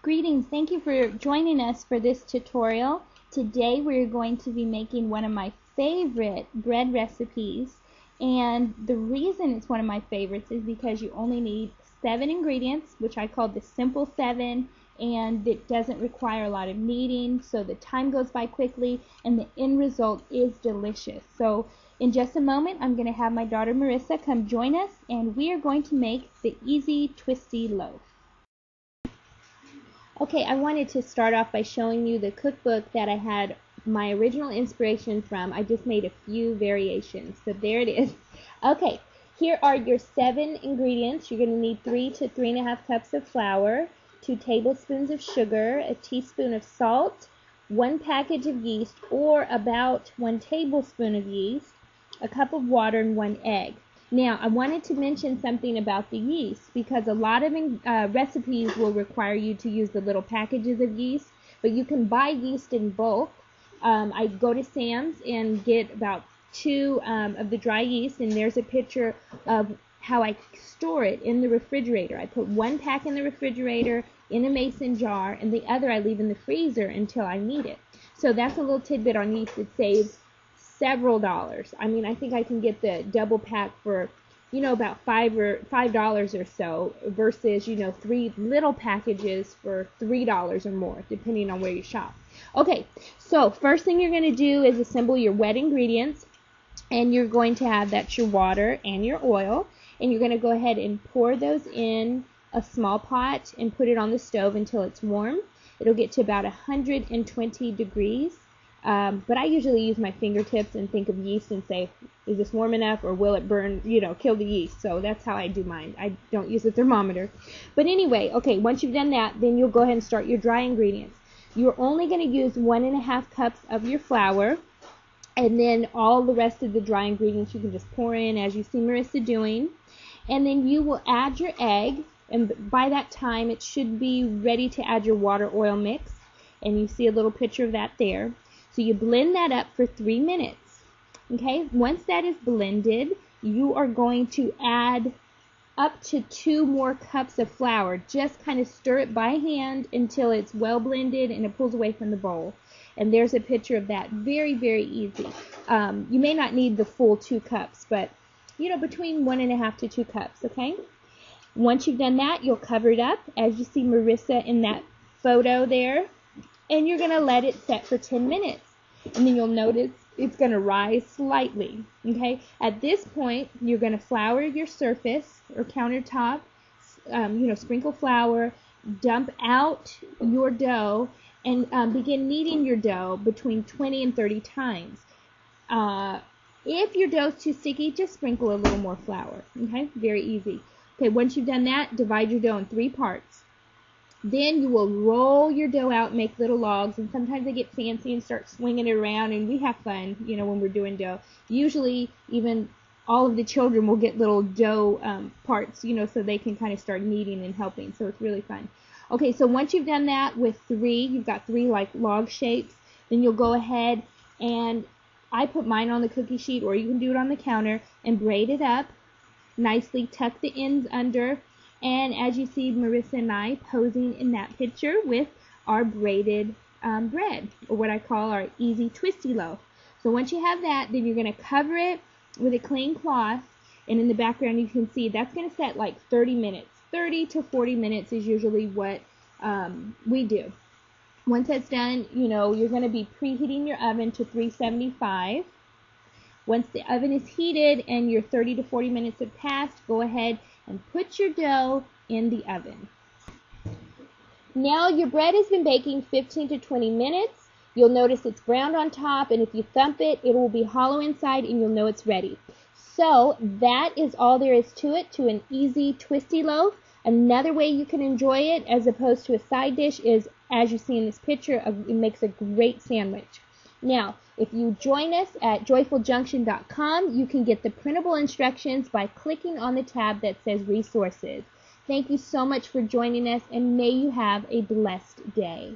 Greetings, thank you for joining us for this tutorial. Today we're going to be making one of my favorite bread recipes, and the reason it's one of my favorites is because you only need 7 ingredients, which I call the simple 7, and it doesn't require a lot of kneading, so the time goes by quickly and the end result is delicious. So in just a moment I'm going to have my daughter Marissa come join us, and we are going to make the easy twisty loaf. Okay, I wanted to start off by showing you the cookbook that I had my original inspiration from. I just made a few variations. So there it is. Okay, here are your 7 ingredients. You're going to need 3 to 3.5 cups of flour, 2 tablespoons of sugar, a teaspoon of salt, 1 package of yeast, or about 1 tablespoon of yeast, a cup of water, and 1 egg. Now, I wanted to mention something about the yeast because a lot of recipes will require you to use the little packages of yeast, but you can buy yeast in bulk. I go to Sam's and get about 2 of the dry yeast, and there's a picture of how I store it in the refrigerator. I put 1 pack in the refrigerator in a mason jar, and the other I leave in the freezer until I need it. So that's a little tidbit on yeast that saves several dollars. I mean, I think I can get the double pack for, about $5 or so versus, 3 little packages for $3 or more, depending on where you shop. Okay, so first thing you're going to do is assemble your wet ingredients, and you're going to have that's your water and your oil, and you're going to go ahead and pour those in a small pot and put it on the stove until it's warm. It'll get to about 120 degrees. But I usually use my fingertips and think of yeast and say, is this warm enough or will it burn, kill the yeast? So that's how I do mine. I don't use a thermometer. But anyway, okay, once you've done that, then you'll go ahead and start your dry ingredients. You're only going to use 1.5 cups of your flour, and then all the rest of the dry ingredients you can just pour in as you see Marissa doing. And then you will add your egg, and by that time it should be ready to add your water oil mix. And you see a little picture of that there. So you blend that up for 3 minutes. Okay, once that is blended, you are going to add up to 2 more cups of flour. Just kind of stir it by hand until it's well blended and it pulls away from the bowl. And there's a picture of that. Very, very easy. You may not need the full 2 cups, but between 1.5 to 2 cups. Okay. Once you've done that, you'll cover it up, as you see Marissa in that photo there. And you're going to let it set for 10 minutes. And then you'll notice it's going to rise slightly. Okay? At this point, you're going to flour your surface or countertop, sprinkle flour, dump out your dough, and begin kneading your dough between 20 and 30 times. If your dough's too sticky, just sprinkle a little more flour. Okay? Very easy. Okay, once you've done that, divide your dough in 3 parts. Then you will roll your dough out and make little logs, and sometimes they get fancy and start swinging it around, and we have fun, when we're doing dough. Usually, even all of the children will get little dough parts, so they can kind of start kneading and helping, so it's really fun. Okay, so once you've done that with 3, you've got 3 like log shapes, then you'll go ahead and I put mine on the cookie sheet, or you can do it on the counter, and braid it up nicely, tuck the ends under. And as you see Marissa and I posing in that picture with our braided bread, or what I call our easy twisty loaf. So once you have that, then you're going to cover it with a clean cloth, and in the background you can see that's going to set like 30 minutes. 30 to 40 minutes is usually what we do. Once that's done, you're going to be preheating your oven to 375. Once the oven is heated and your 30 to 40 minutes have passed, go ahead and put your dough in the oven. Now your bread has been baking 15 to 20 minutes. You'll notice it's browned on top, and if you thump it, it will be hollow inside, and you'll know it's ready. So that is all there is to it, to an easy twisty loaf. Another way you can enjoy it as opposed to a side dish is, as you see in this picture, it makes a great sandwich. Now, if you join us at joyfuljunction.com, you can get the printable instructions by clicking on the tab that says Resources. Thank you so much for joining us, and may you have a blessed day.